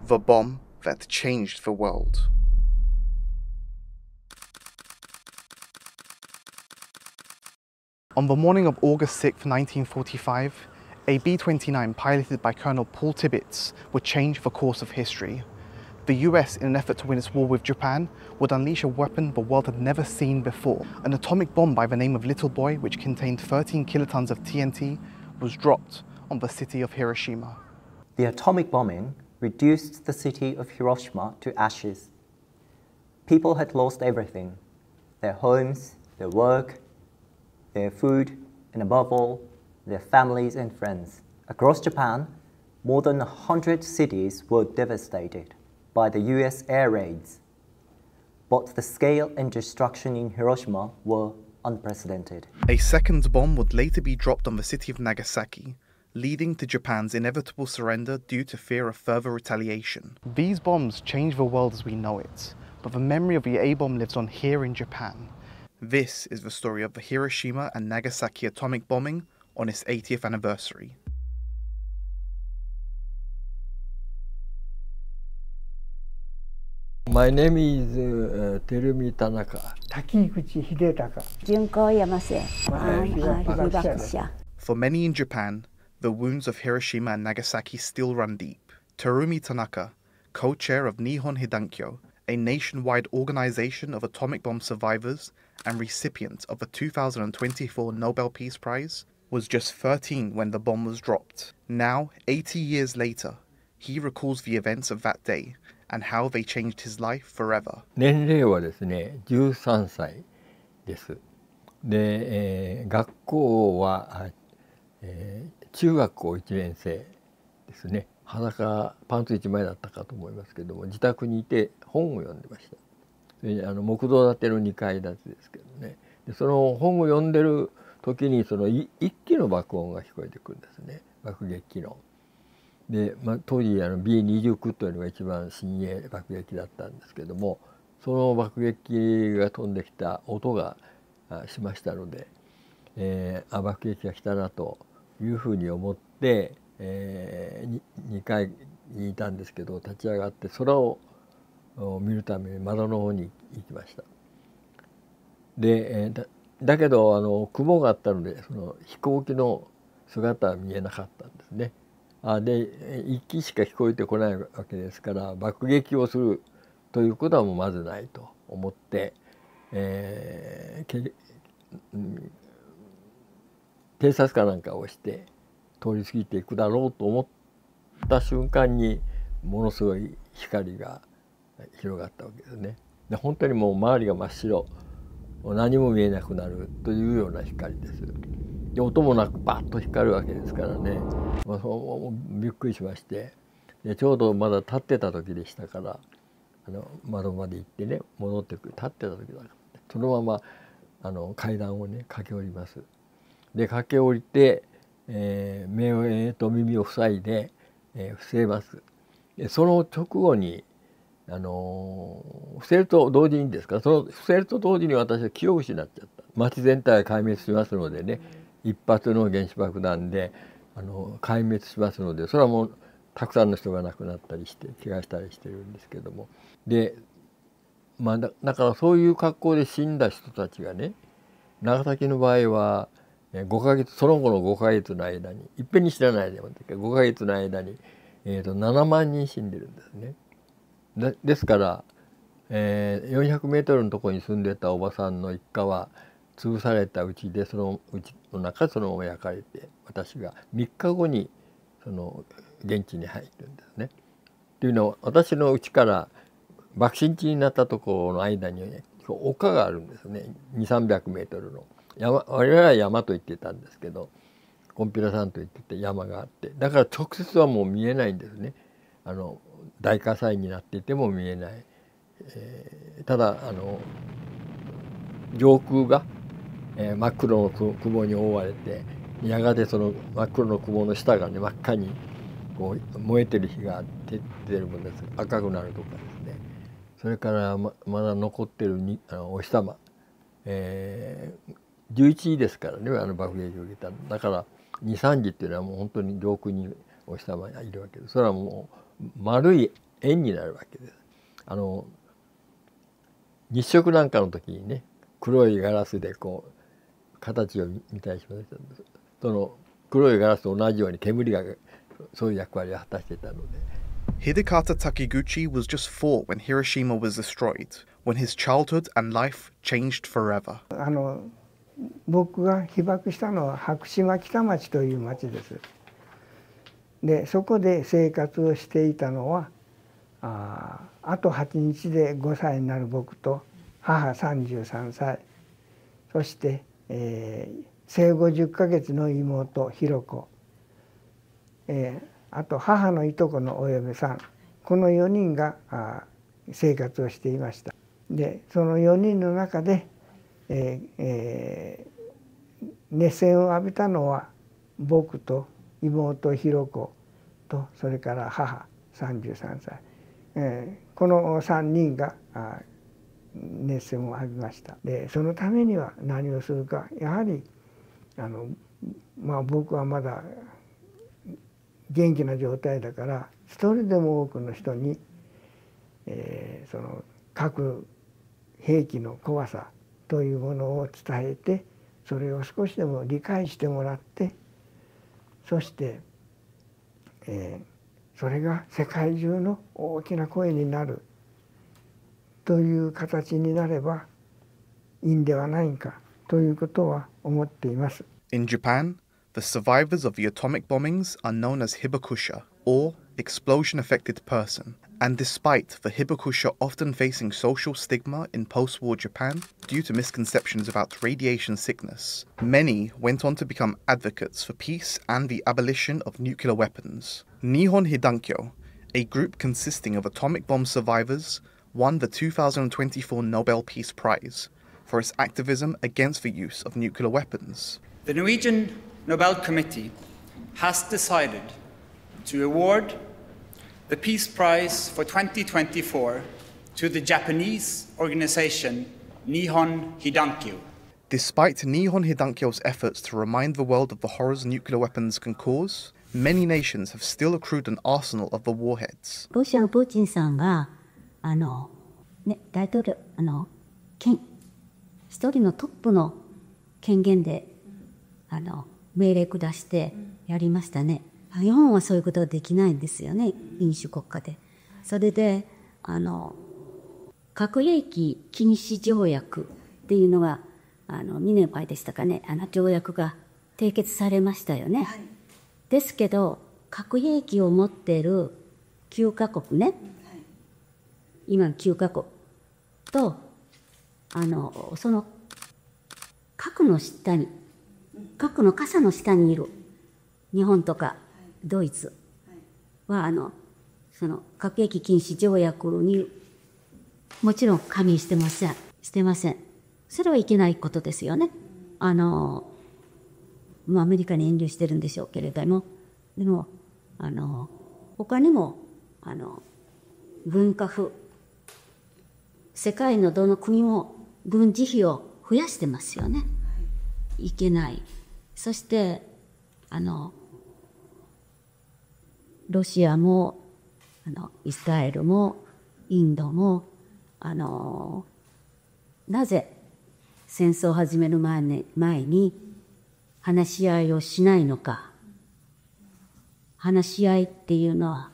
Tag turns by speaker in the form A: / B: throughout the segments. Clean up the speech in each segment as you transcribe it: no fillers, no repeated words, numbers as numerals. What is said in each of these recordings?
A: the bomb that changed the world. On the morning of August 6, 1945, a B-29 piloted by Colonel Paul Tibbets would change the course of history. The US, in an effort to win its war with Japan, would unleash a weapon the world had never seen before. An atomic bomb by the name of Little Boy, which contained 13 kilotons of TNT, was dropped on the city of Hiroshima.
B: The atomic bombing reduced the city of Hiroshima to ashes. People had lost everything: their homes, their work, their food, and above all, their families and friends. Across Japan, more than 100 cities were devastated by the US air raids. But the scale and destruction in Hiroshima were unprecedented.
A: A second bomb would later be dropped on the city of Nagasaki, leading to Japan's inevitable surrender due to fear of further retaliation. These bombs changed the world as we know it, but the memory of the A-bomb lives on here in Japan. This is the story of the Hiroshima and Nagasaki atomic bombing on its 80th anniversary.
C: My name is Terumi Tanaka.
A: For many in Japan, the wounds of Hiroshima and Nagasaki still run deep. Terumi Tanaka, co-chair of Nihon Hidankyo, a nationwide organization of atomic bomb survivors and recipient of the 2024 Nobel Peace Prize, was just 13 when the bomb was dropped. Now, 80 years later, he recalls the events of that day and how they changed his life forever.
C: 年齢はですね、13歳です。で、学校は、中学校1年生ですね。裸パンツ1枚だったかと思いますけども、自宅にいて本を読んでました。それで木造建ての2階建てですけどね。でその本を読んでる時にその一機の爆音が聞こえてくるんですね。爆撃機の。で、当時B-29というのが一番新鋭爆撃だったんですけども、その爆撃が飛んできた音がしましたので、爆撃が来たなというふうに思って、2階にいたんですけど、立ち上がって空を見るために窓の方に行きました。で、だけど雲があったのでその飛行機の姿は見えなかったんですね。で一機しか聞こえてこないわけですから、爆撃をするということはもうまずないと思って、偵察かなんかをして通り過ぎていくだろうと思った瞬間にものすごい光が広がったわけですね。で本当にもう周りが真っ白、何も見えなくなるというような光です。で音もなくバッと光るわけですからね、びっくりしまして、でちょうどまだ立ってた時でしたから、窓まで行ってね戻ってくる、立ってた時だから、そのまま階段をね駆け下ります。で駆け下りて、目と耳を塞いで、伏せます。でその直後に伏せると同時にですか、その伏せると同時に私は気を失っちゃった。町全体が壊滅しますのでね、一発の原子爆弾で壊滅しますので、それはもうたくさんの人が亡くなったりして怪我したりしてるんですけども、でだからそういう格好で死んだ人たちがね、長崎の場合は5ヶ月、その後の5ヶ月の間にいっぺんに死なないでも5ヶ月の間に、7万人死んでるんですね。ですから、400メートルのところに住んでたおばさんの一家は潰されたうちで、そのうちの中そのまま焼かれて、私が3日後にその現地に入るんですね。というのは、私の家から爆心地になったところの間に、ね、丘があるんですね。200、300メートルの我々は山と言ってたんですけど、コンピュラさんと言ってて山があって、だから直接はもう見えないんですね。大火災になっていても見えない。ただ上空が、真っ黒の雲に覆われて、やがてその真っ黒の雲の下がね真っ赤にこう燃えてる火が出てるものです。赤くなるとかですね。それからまだ残ってるお日様、11時ですからね、爆撃を受けた。だから2、3時っていうのはもう本当に上空にお日様がいるわけです。それはもう丸い円になるわけです。日食なんかの時にね、黒いガラスでこう形を見たりしますけど、その黒いガラスと同じように煙がそういう役割を果たしていたので。
A: Hidekata Takiguchi was just 4 when Hiroshima was destroyed, when his childhood and life changed forever.
D: 僕が被爆したのは白島北町という町です。でそこで生活をしていたのはあと8日で5歳になる僕と母33歳、そして、生後10ヶ月の妹ひろ子、あと母のいとこのお嫁さん、この4人が生活をしていました。でその4人の中で、熱線を浴びたのは僕と妹ひろ子とそれから母33歳、この3人が熱線を浴びました。でそのためには何をするか、やはり僕はまだ元気な状態だから一人でも多くの人に、その核兵器の怖さというものを伝えて、それを少しでも理解してもらって、そして、それが世界中の大きな声になるという形になればいいんではないかということは思っています。
A: In Japan, the survivors of the atomic bombings are known as hibakusha, or explosion-affected person. And despite the hibakusha often facing social stigma in post-war Japan due to misconceptions about radiation sickness, many went on to become advocates for peace and the abolition of nuclear weapons. Nihon Hidankyo, a group consisting of atomic bomb survivors, won the 2024 Nobel Peace Prize for its activism against the use of nuclear weapons.
E: The Norwegian Nobel Committee has decided to award the Peace Prize for 2024 to the Japanese organization Nihon Hidankyo.
A: Despite Nihon Hidankyo's efforts to remind the world of the horrors nuclear weapons can cause, many nations have still accrued an arsenal of the warheads.
F: ロシアのプーチンさんが大統領一人のトップの権限で命令下してやりましたね。日本はそういうことはできないんですよね、民主国家で。それで核兵器禁止条約っていうのが2年前でしたかね、条約が締結されましたよね。はい、ですけど核兵器を持っている9カ国ね、はい、今の9カ国とその核の下に、核の傘の下にいる日本とかドイツはその核兵器禁止条約にもちろん加盟してません。それはいけないことですよね。アメリカに遠慮してるんでしょうけれども、でも他にも軍拡、世界のどの国も軍事費を増やしてますよね。いけない。そしてロシアもイスラエルもインドもなぜ戦争を始める前に話し合いをしないのか。話し合いっていうのは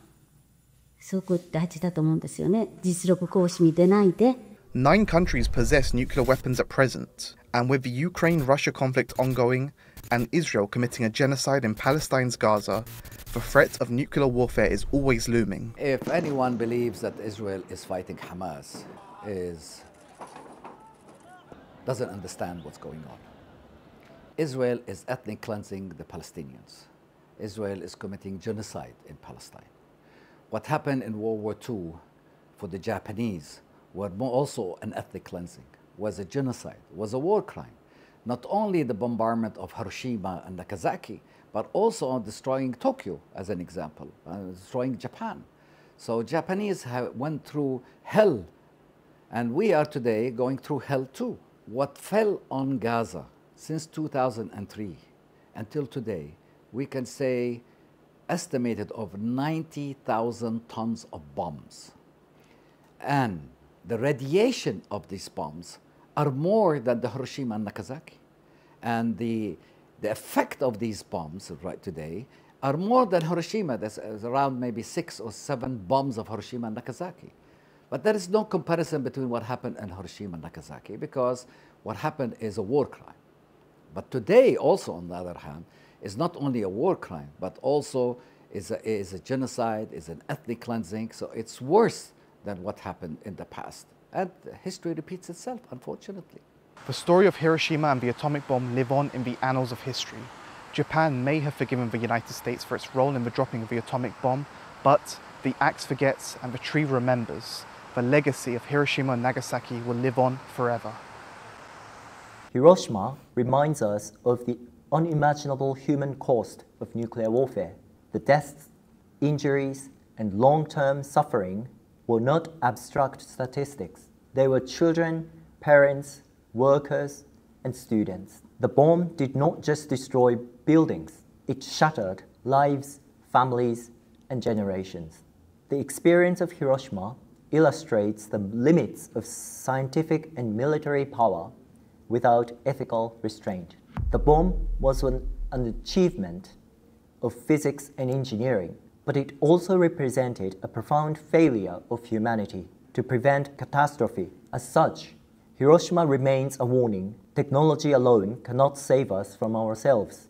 F: すごく大事だと思うんですよね。実力行使に出ないで。
A: 9 countries possess nuclear weapons at present, and with the Ukraine-Russia conflict ongoing and Israel committing a genocide in Palestine's Gaza, the threat of nuclear warfare is always looming.
G: If anyone believes that Israel is fighting Hamas, doesn't understand what's going on. Israel is ethnic cleansing the Palestinians. Israel is committing genocide in Palestine. What happened in World War II for the Japanese was also an ethnic cleansing, was a genocide, was a war crime. Not only the bombardment of Hiroshima and Nagasaki, but also on destroying Tokyo, as an example, destroying Japan. So Japanese went through hell, and we are today going through hell too. What fell on Gaza since 2003 until today, we can say estimated of 90,000 tons of bombs. And the radiation of these bombs are more than the Hiroshima and Nagasaki. And the effect of these bombs right today are more than Hiroshima. There's around maybe 6 or 7 bombs of Hiroshima and Nagasaki. But there is no comparison between what happened in Hiroshima and Nagasaki, because what happened is a war crime. But today also, on the other hand, is not only a war crime, but also is a genocide, is an ethnic cleansing. So it's worse than what happened in the past. And history repeats itself, unfortunately.
A: The story of Hiroshima and the atomic bomb live on in the annals of history. Japan may have forgiven the United States for its role in the dropping of the atomic bomb, but the axe forgets and the tree remembers. The legacy of Hiroshima and Nagasaki will live on forever.
B: Hiroshima reminds us of the unimaginable human cost of nuclear warfare. The deaths, injuries, and long-term suffering were not abstract statistics. They were children, parents, workers, and students. The bomb did not just destroy buildings, it shattered lives, families, and generations. The experience of Hiroshima illustrates the limits of scientific and military power without ethical restraint. The bomb was an achievement of physics and engineering, but it also represented a profound failure of humanity to prevent catastrophe. As such, Hiroshima remains a warning. Technology alone cannot save us from ourselves.